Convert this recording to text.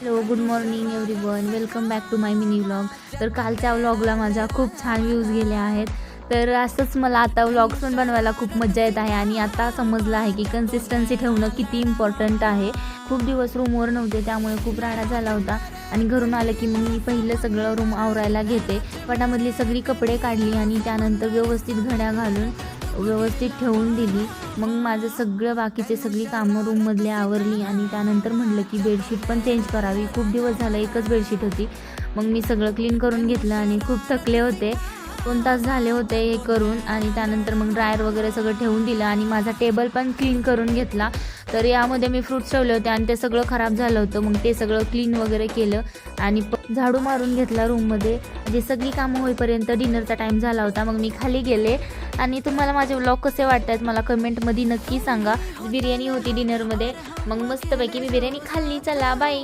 Hello, good morning everyone. Welcome back to my mini vlog. तर कालच्या व्लॉगला माझ्या खूप छान व्ह्यूज गेले आहेत. तर असंच मला आता व्लॉग्स पण बनवायला खूप मजा येत आहे आणि आता समजलं आहे की कन्सिस्टन्सी ठेवणं किती इम्पॉर्टंट आहे. खूप दिवस रूमवर नव्हते, त्यामुळे खूप राडा झाला होता आणि घरून आलं की मग मी पहिलं सगळं रूम आवरायला घेते. पटामधली सगळी कपडे काढली आणि त्यानंतर व्यवस्थित घड्या घालून व्यवस्थित ठेवून दिली. मग माझं सगळं बाकीचे सगळी कामं रूममधली आवरली आणि त्यानंतर म्हटलं की बेडशीट पण चेंज करावी. खूप दिवस झालं एकच बेडशीट होती. मग मी सगळं क्लीन करून घेतलं आणि खूप थकले होते. 2 तास झाले होते हे करून आणि त्यानंतर मग ड्रायर वगैरे सगळं ठेवून दिलं आणि माझा टेबल पण क्लीन करून घेतला. तर यामध्ये मी फ्रूट्स ठेवले होते आणि ते सगळं खराब झालं होतं. मग ते सगळं क्लीन वगैरे केलं आणि झाडू मारून घेतला रूममध्ये. म्हणजे सगळी कामं होईपर्यंत डिनरचा टाईम झाला होता. मग मी खाली गेले आणि तुम्हाला माझे व्लॉग कसे वाटत आहेत मला कमेंटमध्ये नक्की सांगा. बिर्याणी होती डिनरमध्ये. मग मस्तपैकी मी बिर्याणी खाल्ली. चला बाय.